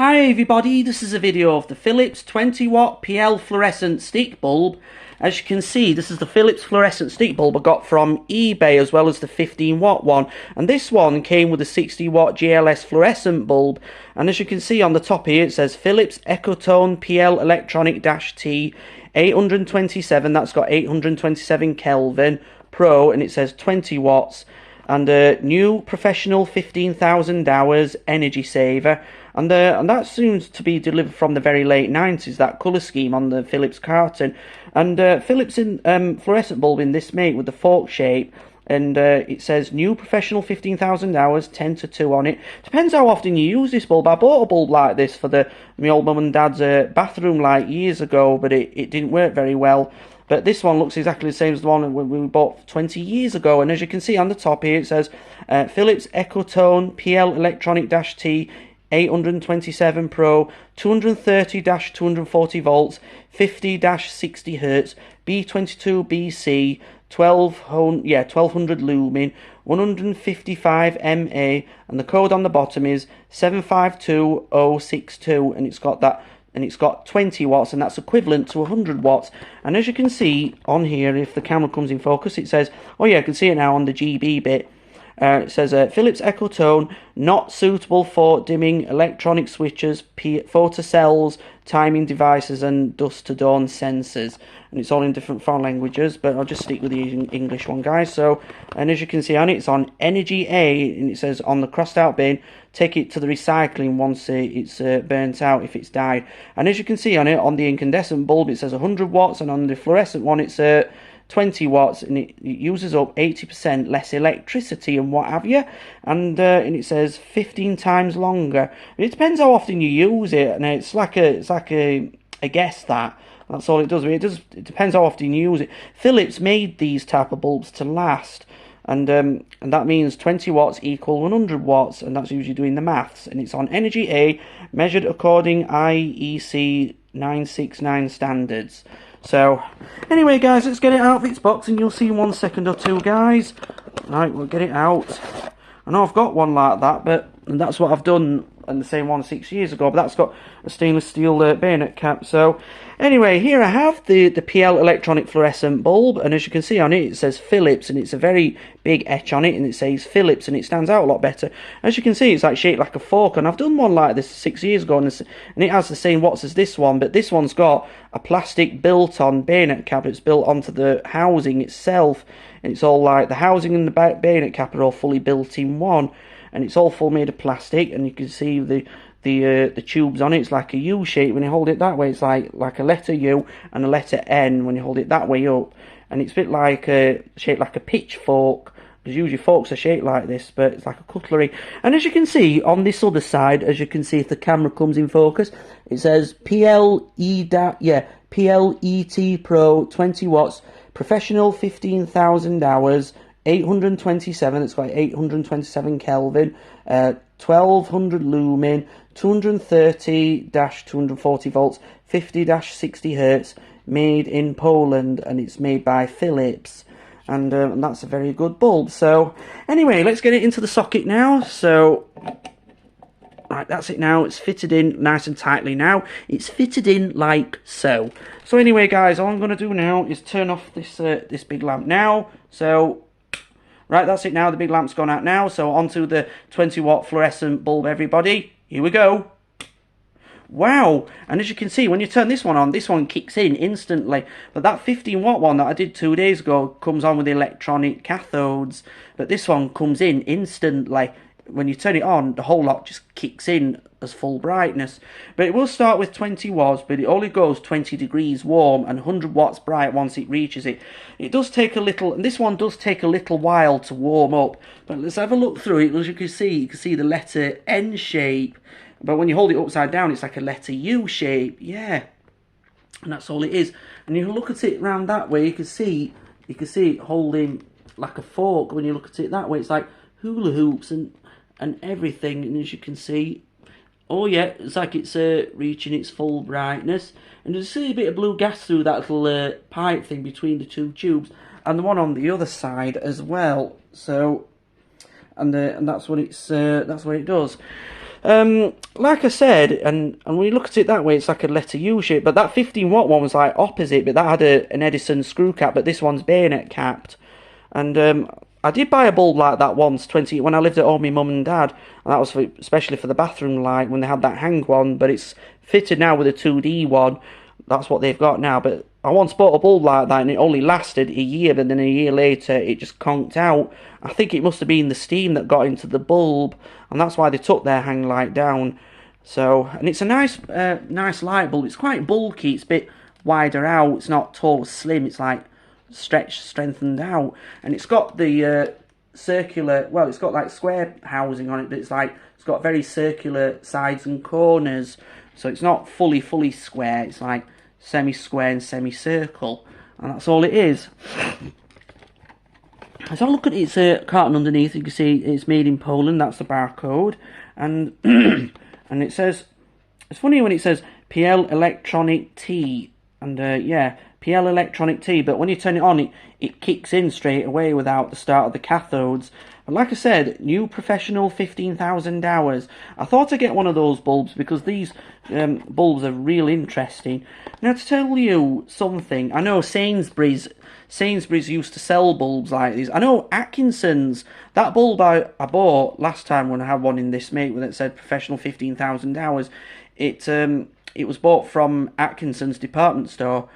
Hi everybody, this is a video of the Philips 20 watt PL fluorescent stick bulb. As you can see, this is the Philips fluorescent stick bulb I got from eBay, as well as the 15 watt one. And this one came with a 60 watt GLS fluorescent bulb. And as you can see on the top here, it says Philips Ecotone PL Electronic-T 827, that's got 827 Kelvin Pro, and it says 20 watts. And a new professional 15,000 hours energy saver, and that seems to be delivered from the very late 90s, that colour scheme on the Philips carton. And Philips in fluorescent bulb in this make with the fork shape, and it says new professional 15,000 hours 10 to 2 on it. Depends how often you use this bulb. I bought a bulb like this for my old mum and dad's bathroom like years ago, but it didn't work very well. But this one looks exactly the same as the one we bought 20 years ago. And as you can see on the top here, it says Philips Ecotone PL Electronic-T 827 Pro, 230-240 volts, 50-60 Hertz, B22BC, 1200 lumen, 155 mA, and the code on the bottom is 752062, and it's got 20 watts, and that's equivalent to 100 watts. And as you can see on here, if the camera comes in focus, it says, oh yeah, I can see it now on the GB bit. It says Philips Ecotone, not suitable for dimming electronic switches, photocells, timing devices, and dusk-to-dawn sensors. And it's all in different foreign languages, but I'll just stick with the English one, guys. So, and as you can see on it, it's on Energy A, and it says on the crossed-out bin, take it to the recycling once it's burnt out, if it's died. And as you can see on it, on the incandescent bulb, it says 100 watts, and on the fluorescent one, it's 20 watts, and it uses up 80% less electricity and what have you, and it says 15 times longer. It depends how often you use it, and it's like a guess that. That's all it does. It depends how often you use it. Philips made these type of bulbs to last, and that means 20 watts equal 100 watts, and that's usually doing the maths. And it's on Energy A, measured according IEC 969 standards. So, anyway guys, let's get it out of its box, and you'll see in 1 second or two, guys. Right, we'll get it out. I know I've got one like that, and that's what I've done, and the same one 6 years ago, but that's got a stainless steel bayonet cap. So, anyway, here I have the PL electronic fluorescent bulb, and as you can see on it, it says Philips, and it's a very big etch on it, and it says Philips, and it stands out a lot better. As you can see, it's like shaped like a fork, and I've done one like this 6 years ago, and it has the same watts as this one, but this one's got a plastic built-on bayonet cap. It's built onto the housing itself, and it's all like the housing and the bayonet cap are all fully built in one, and it's all full made of plastic, and you can see the tubes on it. It's like a U shape. When you hold it that way, it's like a letter U and a letter N when you hold it that way up, and it's a bit like shaped like a pitchfork, because usually forks are shaped like this, but it's like a cutlery. And as you can see on this other side, as you can see if the camera comes in focus, it says PLET Pro 20 watts, professional 15,000 hours, 827, it's got 827 Kelvin, 1200 lumen, 230-240 volts, 50-60 Hertz, made in Poland, and it's made by Philips. And that's a very good bulb. So, anyway, let's get it into the socket now. So, right, that's it now. It's fitted in nice and tightly now. It's fitted in like so. So, anyway, guys, all I'm going to do now is turn off this big lamp now. So, right, that's it now. The big lamp's gone out now. So, onto the 20 watt fluorescent bulb, everybody. Here we go. Wow, and as you can see, when you turn this one on, this one kicks in instantly. But that 15 watt one that I did 2 days ago comes on with the electronic cathodes. But this one comes in instantly. When you turn it on, the whole lot just kicks in as full brightness. But it will start with 20 watts, but it only goes 20 degrees warm and 100 watts bright once it reaches it. It does take a little, and this one does take a little while to warm up. But let's have a look through it. As you can see the letter N shape. But when you hold it upside down, it's like a letter U shape. Yeah. And that's all it is. And you look at it round that way, you can see it holding like a fork. When you look at it that way, it's like hula hoops and everything. And as you can see, oh yeah, it's like it's reaching its full brightness. And you see a bit of blue gas through that little pipe thing between the two tubes, and the one on the other side as well. So, and that's what it does. like I said, and when you look at it that way, it's like a letter U shape. But that 15-watt one was like opposite, but that had an Edison screw cap. But this one's bayonet capped. And I did buy a bulb like that once, when I lived at home with mum and dad. And that was especially for the bathroom light when they had that hang one. But it's fitted now with a 2D one. That's what they've got now. But I once bought a bulb like that and it only lasted a year. But then a year later, it just conked out. I think it must have been the steam that got into the bulb. And that's why they took their hang light down. So, and it's a nice light bulb. It's quite bulky. It's a bit wider out. It's not tall, slim. It's like stretched, strengthened out. And it's got the circular, well, it's got like square housing on it, but it's got very circular sides and corners. So it's not fully square. It's like semi-square and semi-circle. And that's all it is. As I look at its carton underneath, you can see it's made in Poland. That's the barcode, and and it says, it's funny when it says PL Electronic T, and yeah, PL Electronic T. But when you turn it on, it kicks in straight away without the start of the cathodes. And like I said, new professional 15,000 hours. I thought I'd get one of those bulbs because these bulbs are real interesting. Now to tell you something, I know Sainsbury's used to sell bulbs like these. I know Atkinson's, that bulb I bought last time when I had one in this make that said professional 15,000 hours, it was bought from Atkinson's department store,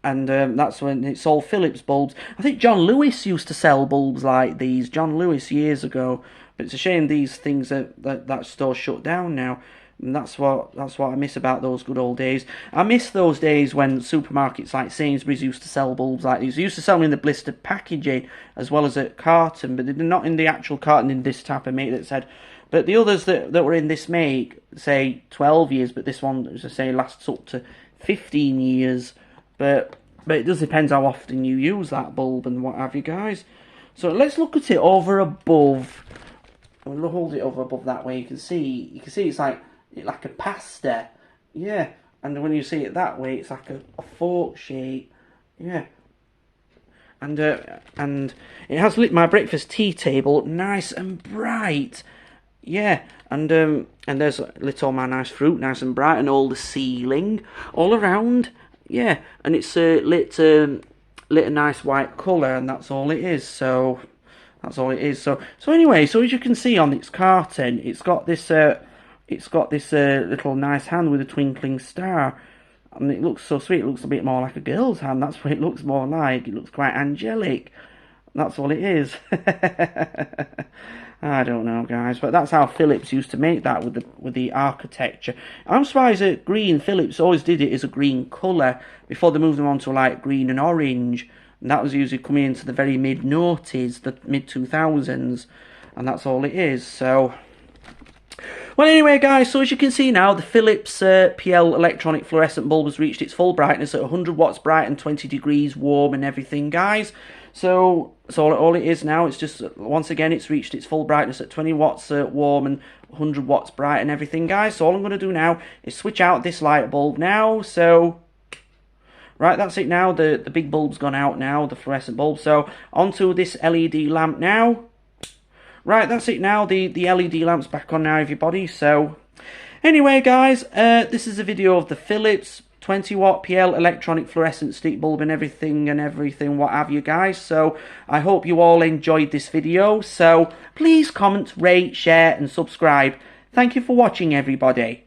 and that's when it sold Philips bulbs. I think John Lewis used to sell bulbs like these, John Lewis, years ago. But it's a shame these things that store shut down now. And that's what I miss about those good old days. I miss those days when supermarkets like Sainsbury's used to sell bulbs like these. They used to sell them in the blistered packaging as well as a carton, but they're not in the actual carton in this type of make that said. But the others that were in this make say 12 years, but this one, as I say, lasts up to 15 years. But it does depend how often you use that bulb and what have you, guys. So let's look at it over above. We'll hold it over above that way. You can see it's like a pasta, yeah. And when you see it that way, it's like a fork shape, yeah. And it has lit my breakfast tea table nice and bright, yeah. And there's lit all my nice fruit nice and bright, and all the ceiling all around, yeah. And it's lit a nice white colour, and that's all it is. So that's all it is. So anyway, so as you can see on its carton, it's got this little nice hand with a twinkling star, and it looks so sweet. It looks a bit more like a girl's hand. That's what it looks more like. It looks quite angelic. That's all it is. I don't know, guys, but that's how Philips used to make that with the architecture. I'm surprised that green, Philips always did it as a green colour before they moved them on to like green and orange, and that was usually coming into the very mid-noughties, the mid-2000s, and that's all it is. So, well, anyway, guys, so as you can see now, the Philips PL electronic fluorescent bulb has reached its full brightness at 100 watts bright and 20 degrees warm and everything, guys. So all it is now, it's just, once again, it's reached its full brightness at 20 watts warm and 100 watts bright and everything, guys. So all I'm going to do now is switch out this light bulb now. So, right, that's it now. The big bulb's gone out now, the fluorescent bulb. So onto this LED lamp now. Right, that's it now. The LED lamp's back on now, everybody. So, anyway, guys, this is a video of the Philips 20-watt PL electronic fluorescent stick bulb and everything, what have you, guys. So, I hope you all enjoyed this video. So, please comment, rate, share, and subscribe. Thank you for watching, everybody.